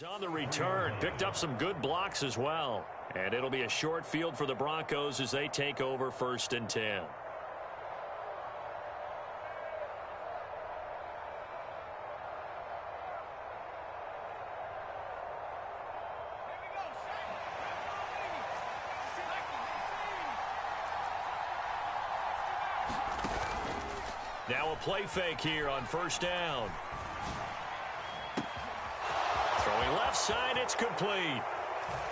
On the return, picked up some good blocks as well. And it'll be a short field for the Broncos as they take over 1st and 10. Now a play fake here on 1st down. Throwing left side, it's complete.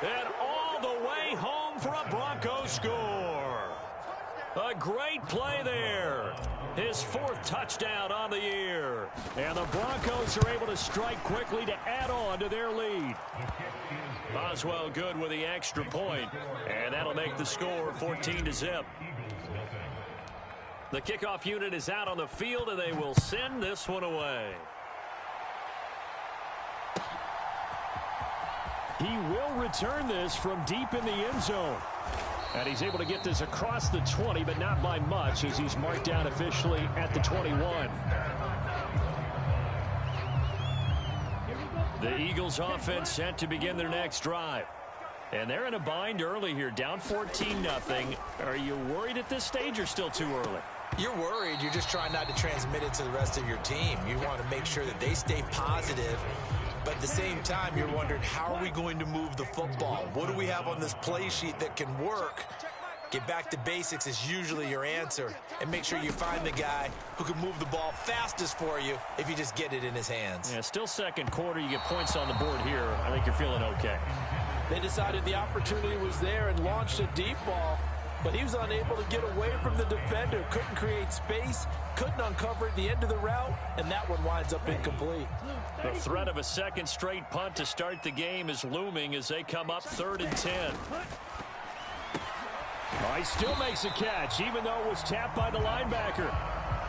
And all the way home for a Broncos score. A great play there. His 4th touchdown on the year. And the Broncos are able to strike quickly to add on to their lead. Boswell good with the extra point. And that'll make the score 14-0. The kickoff unit is out on the field, and they will send this one away. He will return this from deep in the end zone. And he's able to get this across the 20, but not by much, as he's marked down officially at the 21. The Eagles offense set to begin their next drive. And they're in a bind early here, down 14-0. Are you worried at this stage or still too early? You're worried. You're just trying not to transmit it to the rest of your team. You want to make sure that they stay positive. But at the same time, you're wondering, how are we going to move the football? What do we have on this play sheet that can work? Get back to basics is usually your answer. And make sure you find the guy who can move the ball fastest for you if you just get it in his hands. Yeah, still second quarter. You get points on the board here. I think you're feeling okay. They decided the opportunity was there and launched a deep ball. But he was unable to get away from the defender. Couldn't create space. Couldn't uncover at the end of the route. And that one winds up incomplete. The threat of a second straight punt to start the game is looming as they come up 3rd and 10. Oh, he still makes a catch, even though it was tapped by the linebacker.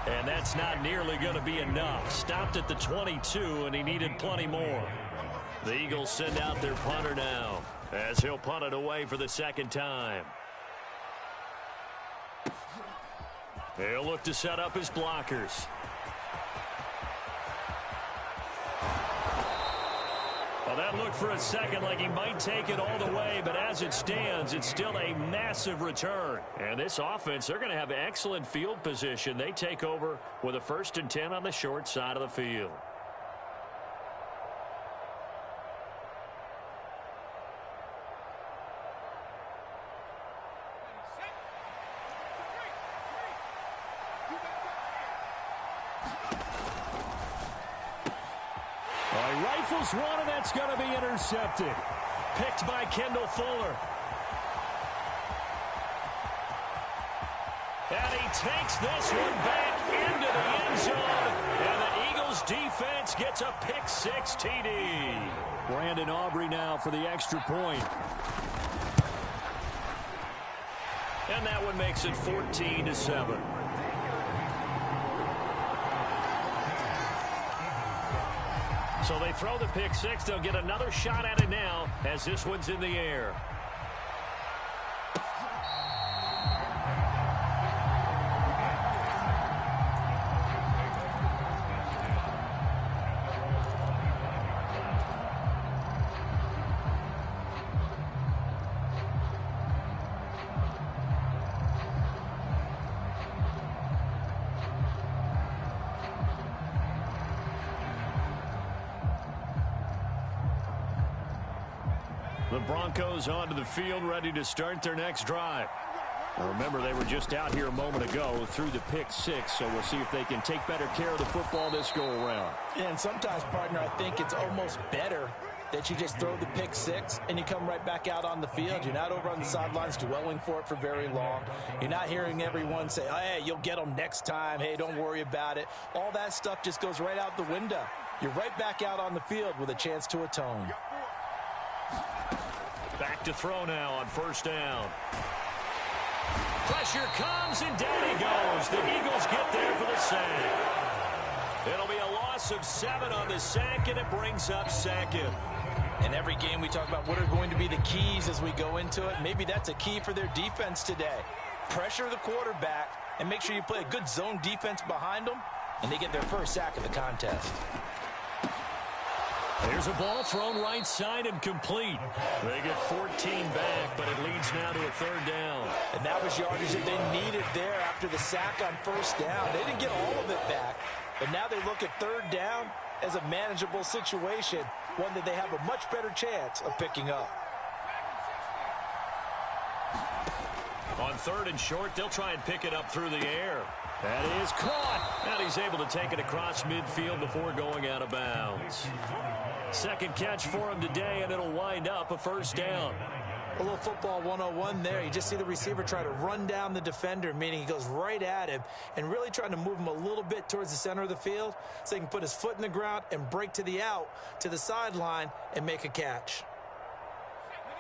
And that's not nearly going to be enough. Stopped at the 22, and he needed plenty more. The Eagles send out their punter now, as he'll punt it away for the 2nd time. He'll look to set up his blockers. Well, that looked for a second like he might take it all the way, but as it stands, it's still a massive return. And this offense, they're going to have excellent field position. They take over with a 1st and 10 on the short side of the field. Rifles one, and that's going to be intercepted. Picked by Kendall Fuller. And he takes this one back into the end zone. And the Eagles defense gets a pick-6 TD. Brandon Aubrey now for the extra point. And that one makes it 14-7. So they throw the pick-6. They'll get another shot at it now as this one's in the air. The Broncos onto the field, ready to start their next drive. Now remember, they were just out here a moment ago through the pick-6, so we'll see if they can take better care of the football this go-around. Yeah, and sometimes, partner, I think it's almost better that you just throw the pick-6 and you come right back out on the field. You're not over on the sidelines dwelling for it for very long. You're not hearing everyone say, oh, hey, you'll get them next time. Hey, don't worry about it. All that stuff just goes right out the window. You're right back out on the field with a chance to atone. Back to throw now on 1st down. Pressure comes, and down he goes. The Eagles get there for the sack. It'll be a loss of 7 on the sack, and it brings up 2nd. In every game we talk about what are going to be the keys as we go into it. Maybe that's a key for their defense today. Pressure the quarterback and make sure you play a good zone defense behind them, and they get their first sack of the contest. There's a ball thrown right side and complete. They get 14 back, but it leads now to a third down. And that was yardage that they needed there after the sack on first down. They didn't get all of it back, but now they look at third down as a manageable situation, one that they have a much better chance of picking up. On third and short, they'll try and pick it up through the air. That is caught. And he's able to take it across midfield before going out of bounds. Second catch for him today, and it'll wind up a first down. A little football 101 there. You just see the receiver try to run down the defender, meaning he goes right at him and really trying to move him a little bit towards the center of the field so he can put his foot in the ground and break to the out, to the sideline, and make a catch.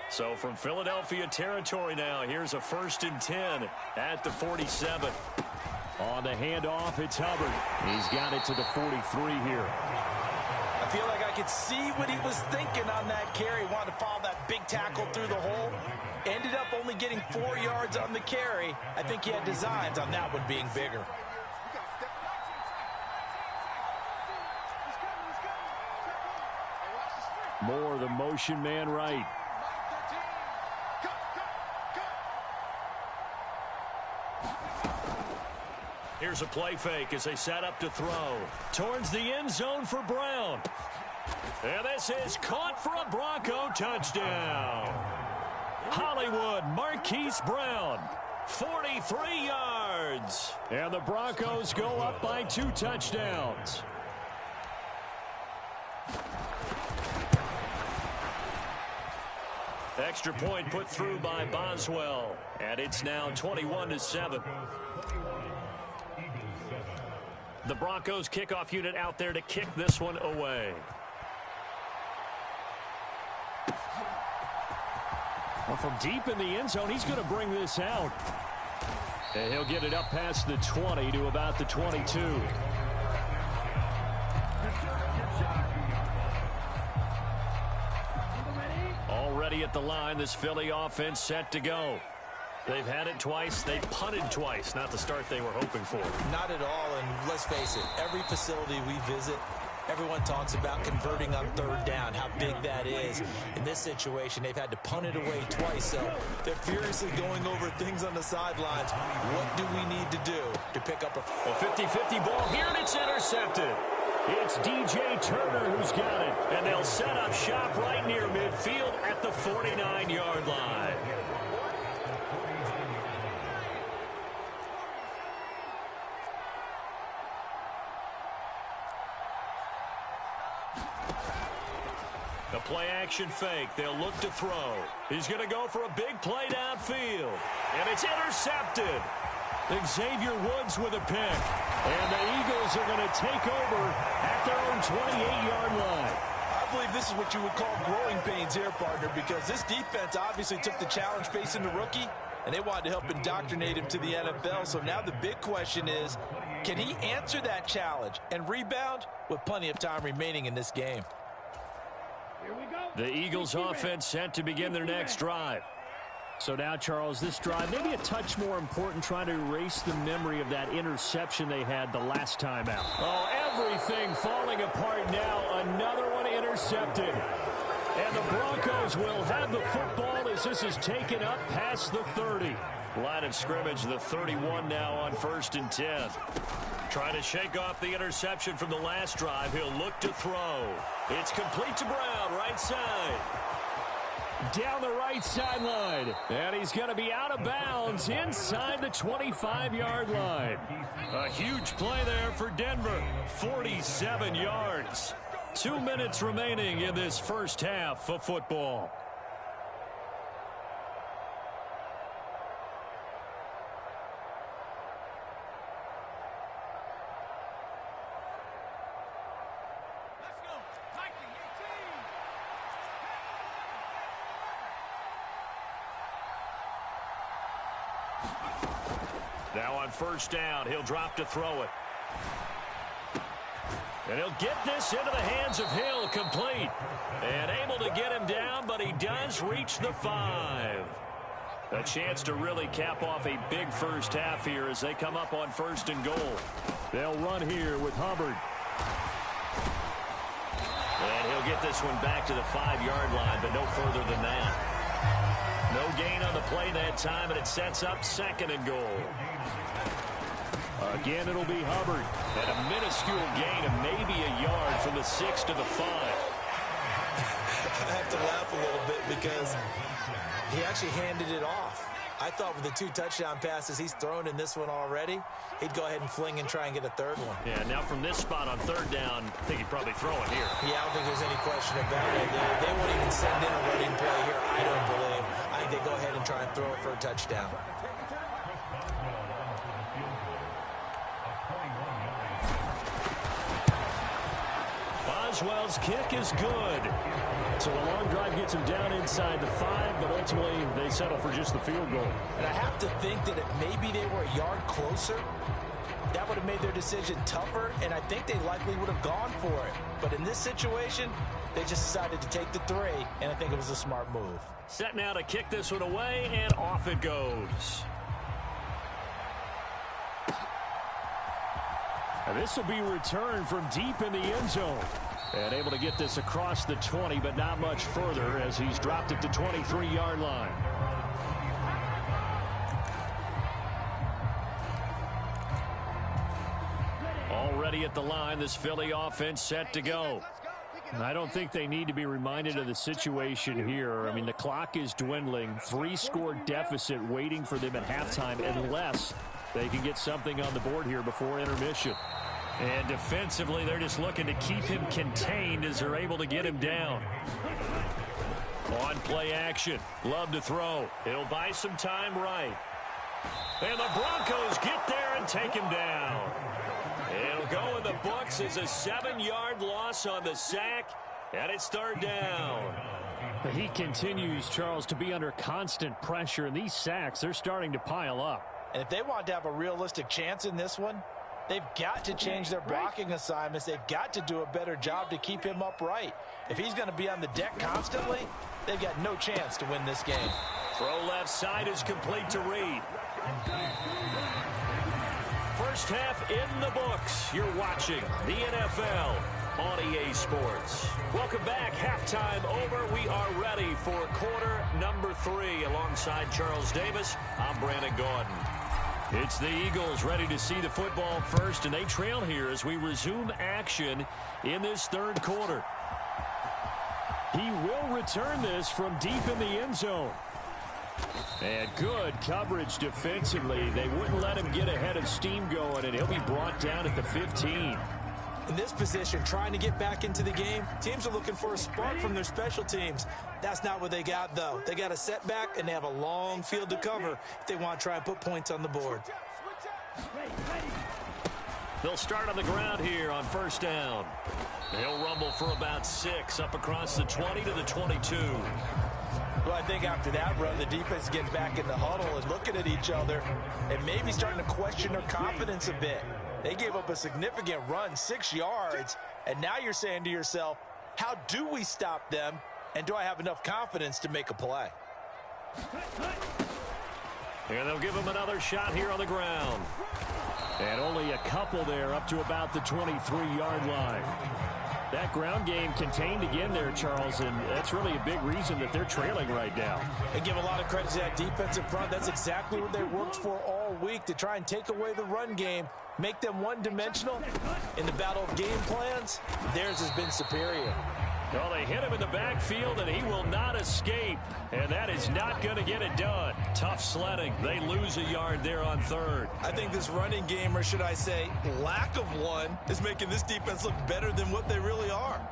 So from Philadelphia territory now, here's a 1st and 10 at the 47. On the handoff, it's Hubbard. He's got it to the 43 here. I feel like I could see what he was thinking on that carry. He wanted to follow that big tackle through the hole. Ended up only getting 4 yards on the carry. I think he had designs on that one being bigger. More the motion man right. Here's a play fake as they set up to throw. Towards the end zone for Brown. And this is caught for a Bronco touchdown. Hollywood Marquise Brown, 43 yards. And the Broncos go up by 2 touchdowns. Extra point put through by Boswell. And it's now 21-7. The Broncos kickoff unit out there to kick this one away. Well, from deep in the end zone, he's going to bring this out. And he'll get it up past the 20 to about the 22. Already at the line, this Philly offense set to go. They've had it twice. They've punted twice. Not the start they were hoping for. Not at all, and let's face it, every facility we visit, everyone talks about converting on third down, how big that is. In this situation, they've had to punt it away twice, so they're furiously going over things on the sidelines. What do we need to do to pick up a 50-50 ball here, and it's intercepted. It's DJ Turner who's got it. And they'll set up shop right near midfield at the 49-yard line. The play-action fake. They'll look to throw. He's going to go for a big play downfield. And it's intercepted. Xavier Woods with a pick. And the Eagles are going to take over at their own 28-yard line. I believe this is what you would call growing pains here, partner, because this defense obviously took the challenge facing the rookie, and they wanted to help indoctrinate him to the NFL. So now the big question is, can he answer that challenge and rebound with plenty of time remaining in this game? The Eagles offense set to begin their next drive. So now, Charles, this drive maybe a touch more important, trying to erase the memory of that interception they had the last time out. Oh, everything falling apart now. Another one intercepted. And the Broncos will have the football as this is taken up past the 30. Line of scrimmage, the 31 now on 1st and 10. Trying to shake off the interception from the last drive. He'll look to throw. It's complete to Brown, right side. Down the right sideline. And he's going to be out of bounds inside the 25-yard line. A huge play there for Denver. 47 yards. 2 minutes remaining in this first half of football. Now on first down, he'll drop to throw it. And he'll get this into the hands of Hill, complete. And able to get him down, but he does reach the 5. A chance to really cap off a big first half here as they come up on 1st and goal. They'll run here with Hubbard. And he'll get this one back to the 5-yard line, but no further than that. No gain on the play that time, and it sets up 2nd and goal. Again, it'll be Hubbard. And a minuscule gain of maybe a yard from the 6 to the 5. I have to laugh a little bit because he actually handed it off. I thought with the 2 touchdown passes he's thrown in this one already, he'd go ahead and fling and try and get a 3rd one. Yeah, now from this spot on 3rd down, I think he'd probably throw it here. Yeah, I don't think there's any question about it. They won't even send in a running play here, I don't believe. I think they go ahead and try and throw it for a touchdown. Boswell's kick is good. So a long drive gets him down inside the 5, but ultimately they settle for just the field goal. And I have to think that if maybe they were a yard closer, that would have made their decision tougher, and I think they likely would have gone for it. But in this situation, they just decided to take the 3, and I think it was a smart move. Set now to kick this one away, and off it goes. And this will be returned from deep in the end zone. And able to get this across the 20, but not much further as he's dropped it to 23-yard line. Already at the line, this Philly offense set to go. I don't think they need to be reminded of the situation here. I mean, the clock is dwindling. 3-score deficit waiting for them at halftime unless they can get something on the board here before intermission. And defensively, they're just looking to keep him contained as they're able to get him down. On play action. Love to throw. It'll buy some time right. And the Broncos get there and take him down. It'll go in the books as a 7-yard loss on the sack, and it's 3rd down. He continues, Charles, to be under constant pressure, and these sacks, they're starting to pile up. And if they want to have a realistic chance in this one, they've got to change their blocking assignments. They've got to do a better job to keep him upright. If he's going to be on the deck constantly, they've got no chance to win this game. Throw left side is complete to Reed. First half in the books. You're watching the NFL on EA Sports. Welcome back. Halftime over. We are ready for quarter number 3. Alongside Charles Davis, I'm Brandon Gordon. It's the Eagles ready to see the football first, and they trail here as we resume action in this 3rd quarter. He will return this from deep in the end zone. And good coverage defensively. They wouldn't let him get ahead of steam going, and he'll be brought down at the 15. In this position, trying to get back into the game, teams are looking for a spark from their special teams. That's not what they got, though. They got a setback, and they have a long field to cover if they want to try and put points on the board. They'll start on the ground here on 1st down. They'll rumble for about 6 up across the 20 to the 22. Well, I think after that run, the defense getting back in the huddle and looking at each other and maybe starting to question their confidence a bit. They gave up a significant run, 6 yards, and now you're saying to yourself, how do we stop them, and do I have enough confidence to make a play? And they'll give him another shot here on the ground. And only a couple there up to about the 23-yard line. That ground game contained again there, Charles, and that's really a big reason that they're trailing right now. They give a lot of credit to that defensive front. That's exactly what they worked for all week, to try and take away the run game, make them one-dimensional. In the battle of game plans, theirs has been superior. Well, they hit him in the backfield, and he will not escape. And that is not going to get it done. Tough sledding. They lose a yard there on 3rd. I think this running game, or should I say lack of one, is making this defense look better than what they really are.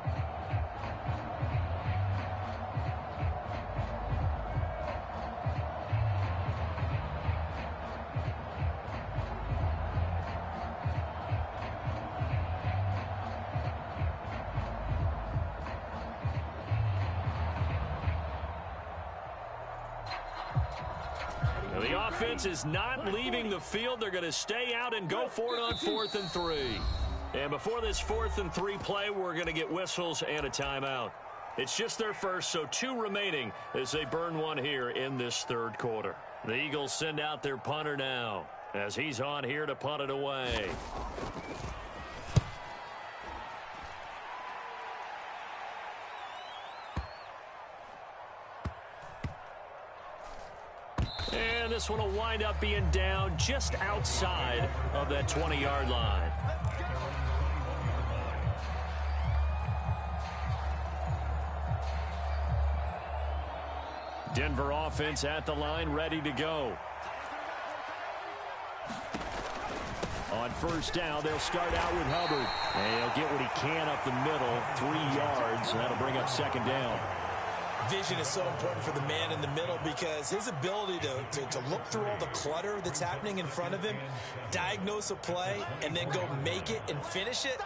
The offense is not leaving the field. They're going to stay out and go for it on 4th and 3. And before this 4th and 3 play, we're going to get whistles and a timeout. It's just their first, so 2 remaining as they burn one here in this 3rd quarter. The Eagles send out their punter now as he's on here to punt it away. and this one will wind up being down just outside of that 20-yard line. Denver offense at the line, ready to go. On first down, they'll start out with Hubbard. And he'll get what he can up the middle, 3 yards, and that'll bring up second down. Vision is so important for the man in the middle because his ability to look through all the clutter that's happening in front of him, diagnose a play, and then go make it and finish it,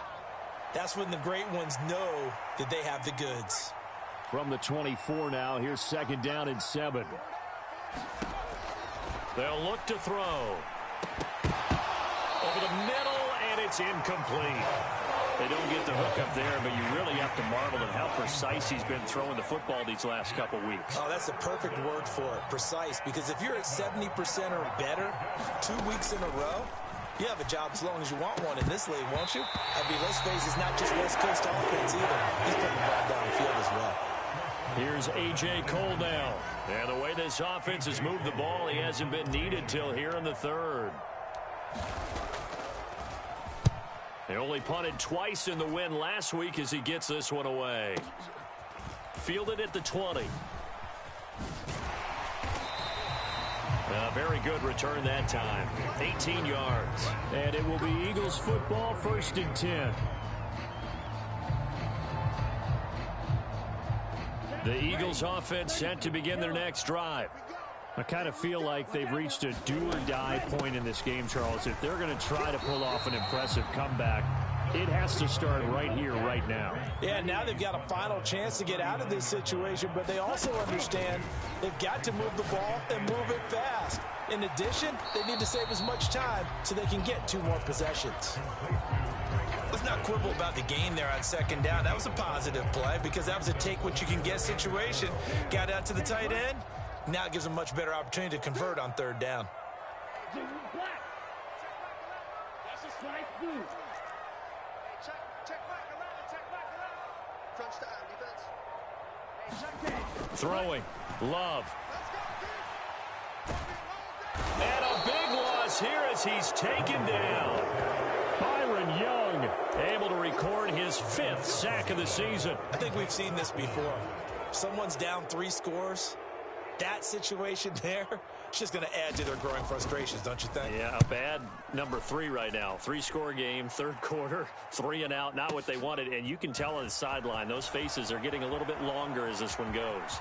that's when the great ones know that they have the goods. From the 24 now, here's second down and 7. They'll look to throw. Over the middle, and it's incomplete. They don't get the hook up there, but you really have to marvel at how precise he's been throwing the football these last couple weeks. Oh, that's the perfect word for it, precise, because if you're at 70% or better 2 weeks in a row, you have a job as long as you want one in this league, won't you? I mean, let's face it, it's not just West Coast offense either. He's putting the ball downfield as well. Here's A.J. Cole now. And the way this offense has moved the ball, he hasn't been needed till here in the third. They only punted twice in the win last week as he gets this one away. Fielded at the 20. A very good return that time. 18 yards. And it will be Eagles football, first and 10. The Eagles offense set to begin their next drive. I kind of feel like they've reached a do-or-die point in this game, Charles. If they're going to try to pull off an impressive comeback, it has to start right here, right now. Yeah, now they've got a final chance to get out of this situation, but they also understand they've got to move the ball and move it fast. In addition, they need to save as much time so they can get 2 more possessions. Let's not quibble about the gain there on second down. That was a positive play because that was a take-what-you-can-get situation. Got out to the tight end. Now it gives them a much better opportunity to convert on third down. Throwing. Love. And a big loss here as he's taken down. Byron Young able to record his 5th sack of the season. I think we've seen this before. Someone's down 3 scores. That situation there, it's just going to add to their growing frustrations, don't you think? Yeah, a bad number 3 right now. 3-score game, third quarter, 3 and out, not what they wanted. And you can tell on the sideline, those faces are getting a little bit longer as this one goes.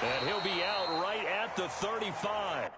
And he'll be out right at the 35.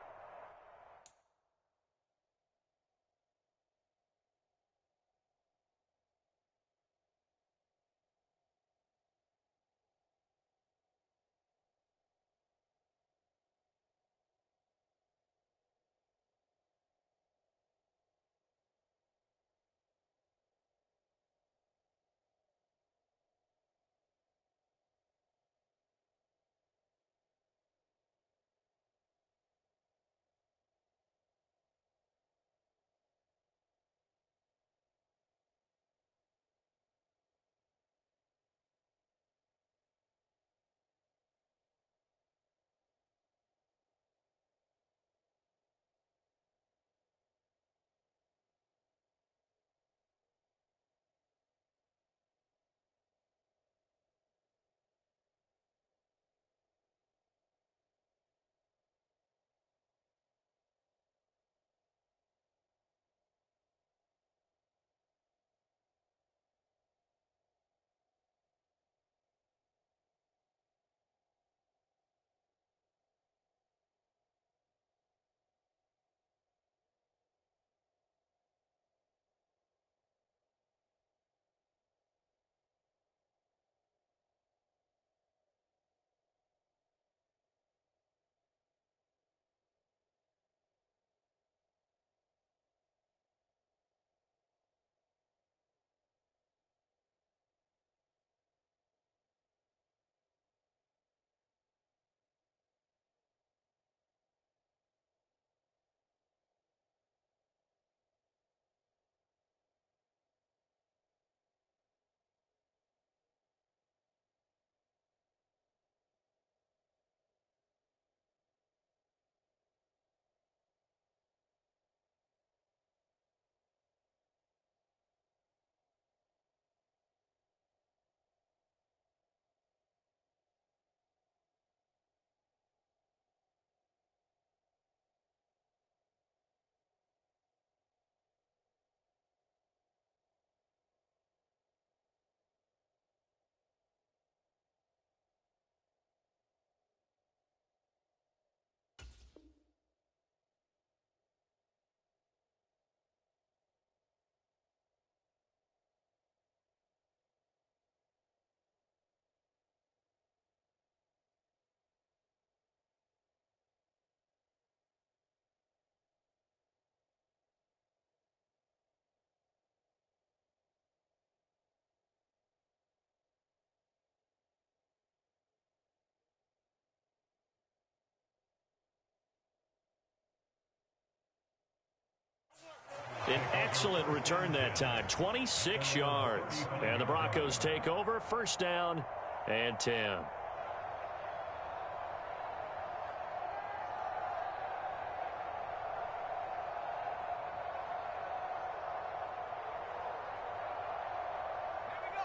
An excellent return that time, 26 yards. And the Broncos take over, first down and 10.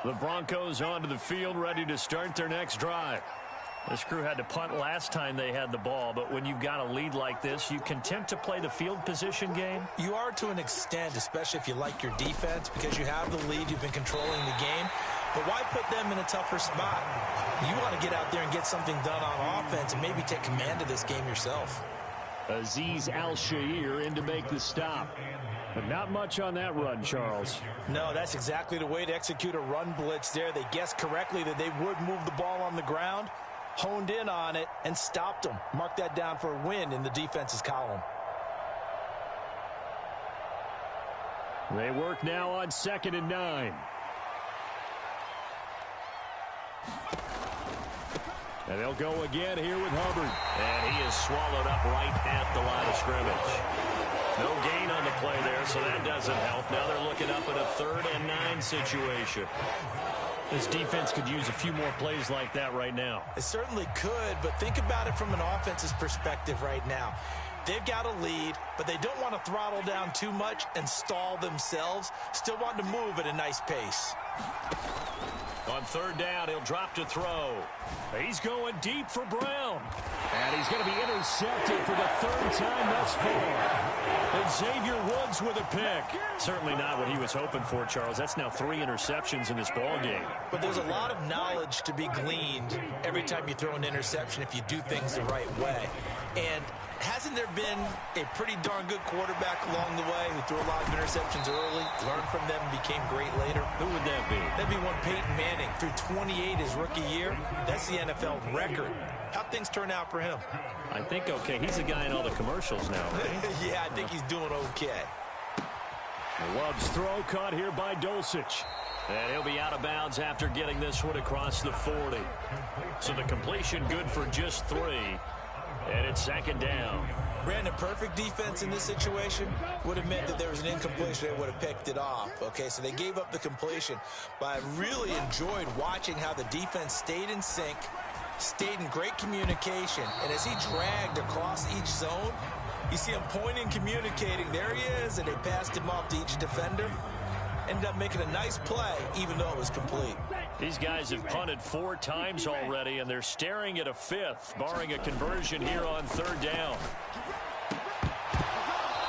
The Broncos onto the field, ready to start their next drive. This crew had to punt last time they had the ball, but when you've got a lead like this, you content to play the field position game? You are to an extent, especially if you like your defense, because you have the lead, you've been controlling the game. But why put them in a tougher spot? You want to get out there and get something done on offense and maybe take command of this game yourself. Azeez Al-Shaair in to make the stop. But not much on that run, Charles. No, that's exactly the way to execute a run blitz there. They guessed correctly that they would move the ball on the ground, honed in on it, and stopped them. Mark that down for a win in the defense's column. They work now on 2nd and 9. And they'll go again here with Hubbard. And he is swallowed up right at the line of scrimmage. No gain on the play there, so that doesn't help. Now they're looking up at a 3rd and 9 situation. This defense could use a few more plays like that right now. It certainly could, but think about it from an offense's perspective right now. They've got a lead, but they don't want to throttle down too much and stall themselves. Still want to move at a nice pace. On 3rd down, he'll drop to throw. He's going deep for Brown. And he's going to be intercepted for the 3rd time thus far. And Xavier Woods with a pick. Certainly not what he was hoping for, Charles. That's now 3 interceptions in this ball game. But there's a lot of knowledge to be gleaned every time you throw an interception if you do things the right way. And hasn't there been a pretty darn good quarterback along the way who threw a lot of interceptions early, learned from them, and became great later? Who would that be? That'd be one Peyton Manning. Threw 28 his rookie year. That's the NFL record. How'd things turn out for him? I think okay. He's the guy in all the commercials now, right? Yeah, I think he's doing okay. Love's throw caught here by Dulcich. And he'll be out of bounds after getting this one across the 40. So the completion good for just 3. And it's 2nd down. Brandon, perfect defense in this situation would have meant that there was an incompletion. They would have picked it off. Okay, so they gave up the completion. But I really enjoyed watching how the defense stayed in sync, stayed in great communication. And as he dragged across each zone, you see him pointing, communicating. There he is, and they passed him off to each defender. Ended up making a nice play, even though it was complete. These guys have punted 4 times already, and they're staring at a 5th, barring a conversion here on 3rd down.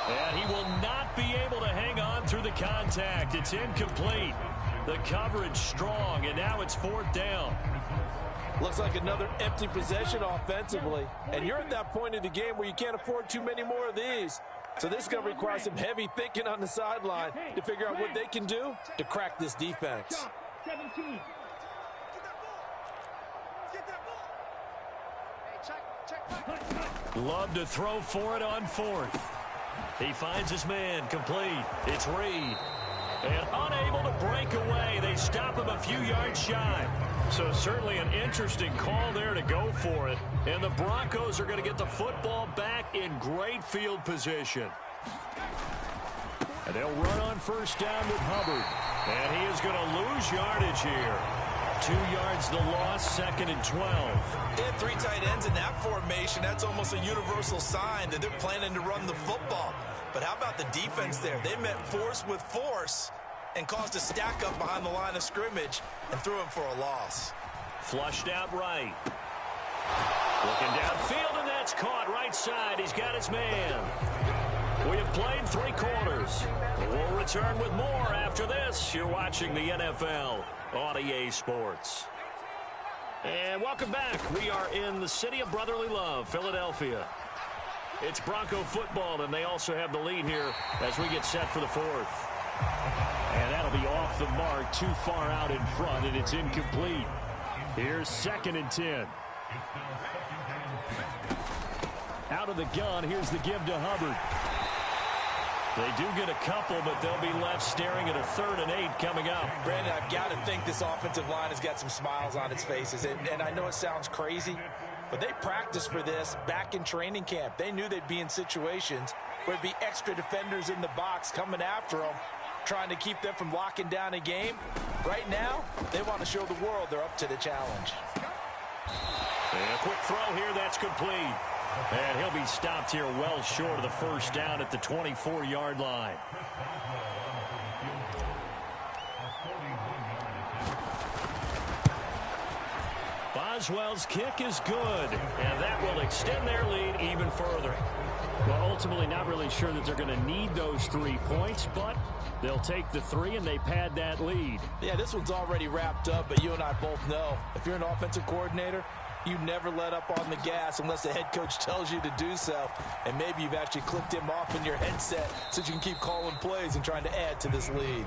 And he will not be able to hang on through the contact. It's incomplete. The coverage strong, and now it's 4th down. Looks like another empty possession offensively. And you're at that point in the game where you can't afford too many more of these. So this is going to require some heavy thinking on the sideline to figure out what they can do to crack this defense. Love to throw for it on 4th. He finds his man, complete. It's Reed. And unable to break away. They stop him a few yards shy. So certainly an interesting call there to go for it. And the Broncos are going to get the football back in great field position. And they'll run on 1st down with Hubbard. And he is going to lose yardage here. 2 yards the loss, 2nd and 12. They had 3 tight ends in that formation. That's almost a universal sign that they're planning to run the football. But how about the defense there? They met force with force and caused a stack up behind the line of scrimmage and threw him for a loss. Flushed out right. Looking downfield, and that's caught right side. He's got his man. We have played 3 quarters. We'll return with more after this. You're watching the NFL on EA Sports. And welcome back. We are in the city of brotherly love, Philadelphia. It's Bronco football, and they also have the lead here as we get set for the 4th. And that'll be off the mark, too far out in front, and it's incomplete. Here's 2nd and 10. Out of the gun, here's the give to Hubbard. They do get a couple, but they'll be left staring at a 3rd and 8 coming up. Brandon, I've got to think this offensive line has got some smiles on its faces. And I know it sounds crazy, but they practiced for this back in training camp. They knew they'd be in situations where it'd be extra defenders in the box coming after them, trying to keep them from locking down a game. Right now, they want to show the world they're up to the challenge. And a quick throw here, that's complete. And he'll be stopped here well short of the first down at the 24-yard line. Boswell's kick is good, and that will extend their lead even further. Well, ultimately, not really sure that they're going to need those 3 points, but they'll take the 3 and they pad that lead. Yeah, this one's already wrapped up, but you and I both know if you're an offensive coordinator, you never let up on the gas unless the head coach tells you to do so. And maybe you've actually clicked him off in your headset so you can keep calling plays and trying to add to this lead.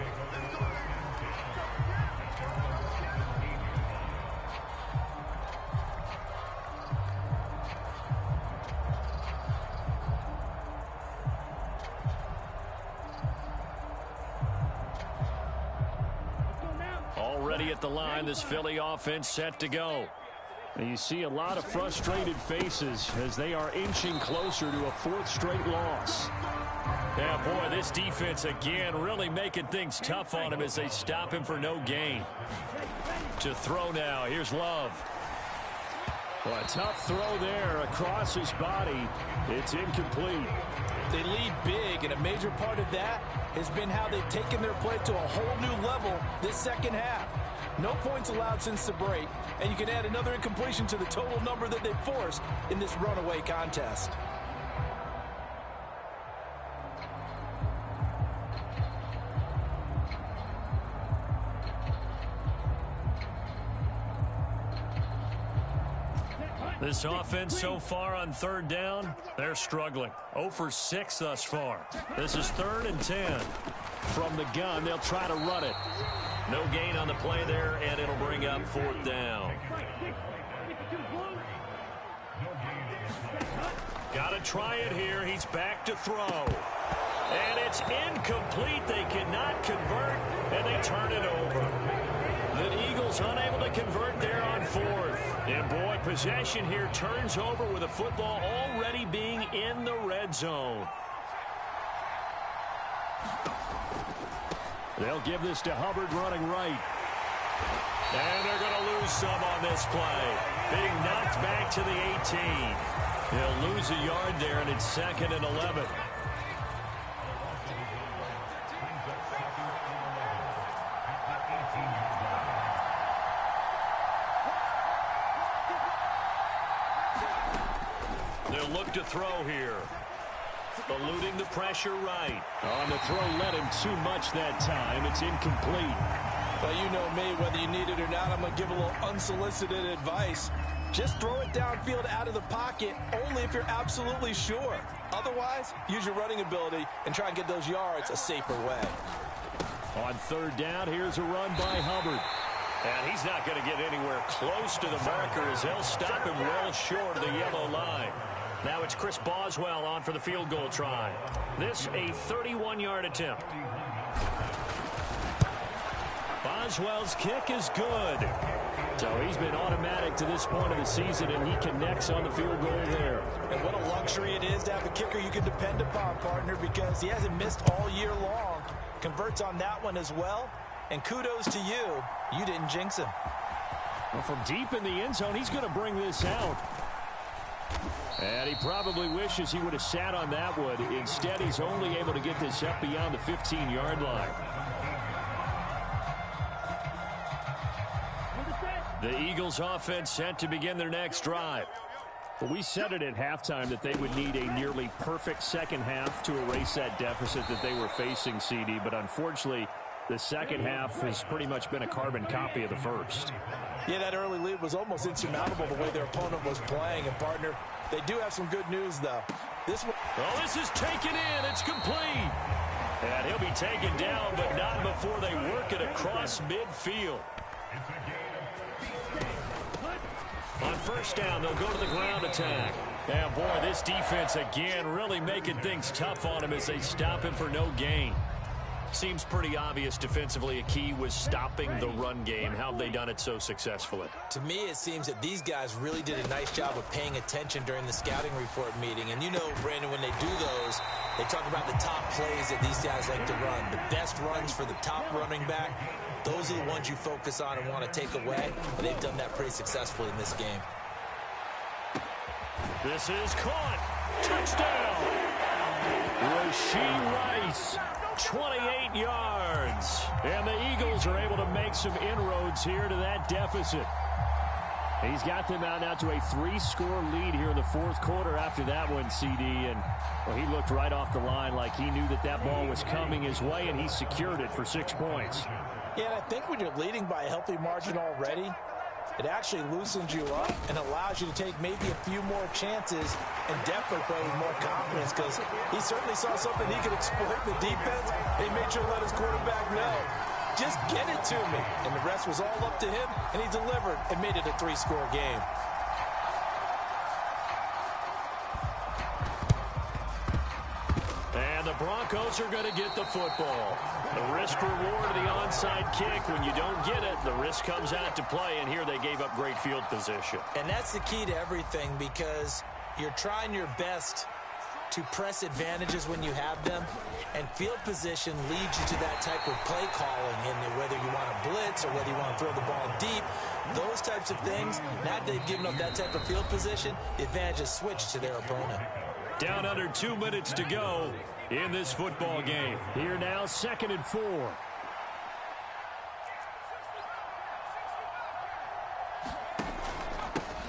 Already at the line, this Philly offense set to go. And you see a lot of frustrated faces as they are inching closer to a 4th straight loss. Yeah, boy, this defense again really making things tough on him as they stop him for no gain. To throw now, here's Love. Well, a tough throw there across his body. It's incomplete. They lead big, and a major part of that has been how they've taken their play to a whole new level this second half. No points allowed since the break, and you can add another incompletion to the total number that they've forced in this runaway contest. This offense so far on 3rd down, they're struggling. 0 for 6 thus far. This is 3rd and 10. From the gun, they'll try to run it. No gain on the play there, and it'll bring up 4th down. Got to try it here. He's back to throw. And it's incomplete. They cannot convert, and they turn it over. The Eagles unable to convert there on 4th. And, boy, possession here turns over with the football already being in the red zone. They'll give this to Hubbard running right. And they're going to lose some on this play. Being knocked back to the 18. He'll lose a yard there, and it's 2nd and 11. They'll look to throw here. Eluding the pressure right. On the throw, let him too much that time. It's incomplete. Well, you know me, whether you need it or not, I'm going to give a little unsolicited advice. Just throw it downfield out of the pocket only if you're absolutely sure. Otherwise, use your running ability and try and get those yards a safer way. On 3rd down, here's a run by Hubbard. And he's not going to get anywhere close to the marker as they'll stop him well short of the yellow line. Now it's Chris Boswell on for the field goal try. This a 31-yard attempt. Boswell's kick is good. So he's been automatic to this point of the season, and he connects on the field goal there. And what a luxury it is to have a kicker you can depend upon, partner, because he hasn't missed all year long. Converts on that one as well. And kudos to you. You didn't jinx him. Well, from deep in the end zone, he's going to bring this out. And he probably wishes he would have sat on that one. Instead, he's only able to get this up beyond the 15-yard line. The Eagles offense set to begin their next drive. Well, we said it at halftime that they would need a nearly perfect second half to erase that deficit that they were facing, CD. But unfortunately, the second half has pretty much been a carbon copy of the first. Yeah, that early lead was almost insurmountable the way their opponent was playing. And, partner, they do have some good news, though. This is taken in. It's complete. And he'll be taken down, but not before they work it across midfield. On 1st down, they'll go to the ground attack. And, boy, this defense, again, really making things tough on him as they stop him for no gain. Seems pretty obvious defensively. A key was stopping the run game. How have they done it so successfully? To me, it seems that these guys really did a nice job of paying attention during the scouting report meeting. And you know, Brandon, when they do those, they talk about the top plays that these guys like to run. The best runs for the top running back, those are the ones you focus on and want to take away. And they've done that pretty successfully in this game. This is caught. Touchdown. Rashee Rice, 28 yards. And the Eagles are able to make some inroads here to that deficit. He's got them out now to a 3-score lead here in the fourth quarter after that one, CD. And well, he looked right off the line like he knew that that ball was coming his way, and he secured it for 6 points. Yeah, and I think when you're leading by a healthy margin already, it actually loosens you up and allows you to take maybe a few more chances and definitely play with more confidence, because he certainly saw something he could exploit in the defense. He made sure to let his quarterback know, just get it to me. And the rest was all up to him, and he delivered and made it a 3-score game. And the Broncos are going to get the football. The risk-reward of the onside kick. When you don't get it, the risk comes out to play, and here they gave up great field position. And that's the key to everything, because you're trying your best to press advantages when you have them, and field position leads you to that type of play calling, and whether you want to blitz or whether you want to throw the ball deep, those types of things. Now that they've given up that type of field position, the advantage is switched to their opponent. Down under 2 minutes to go in this football game. Here now, 2nd and 4.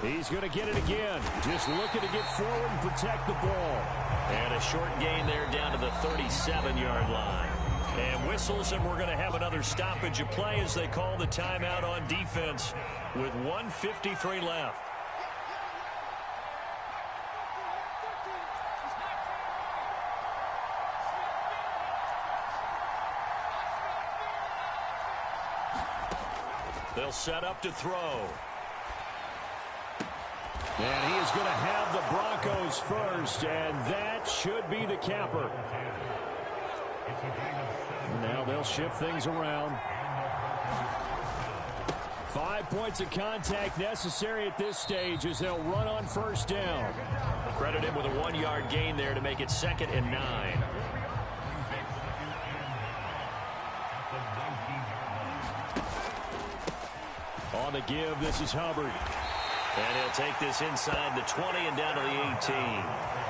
He's going to get it again. Just looking to get forward and protect the ball. And a short gain there down to the 37-yard line. And whistles, and we're going to have another stoppage of play as they call the timeout on defense with 1:53 left. They'll set up to throw. And he is going to have the Broncos first, and that should be the capper. Now they'll shift things around. 5 points of contact necessary at this stage as they'll run on first down. Credit him with a 1-yard gain there to make it 2nd and 9. On the give, this is Hubbard. And he'll take this inside the 20 and down to the 18.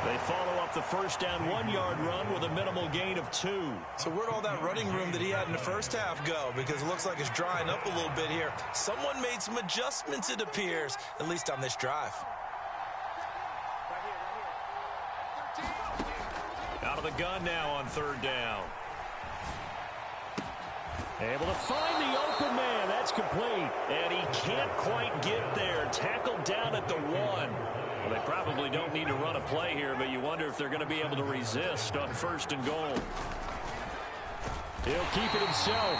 They follow up the first down 1-yard run with a minimal gain of 2. So where'd all that running room that he had in the first half go? Because it looks like it's drying up a little bit here. Someone made some adjustments, it appears, at least on this drive. Out of the gun now on 3rd down. Able to find the open man. That's complete. And he can't quite get there. Tackled down at the 1. Well, they probably don't need to run a play here, but you wonder if they're going to be able to resist on 1st and goal. He'll keep it himself.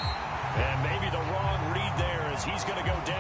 And maybe the wrong read there as he's going to go down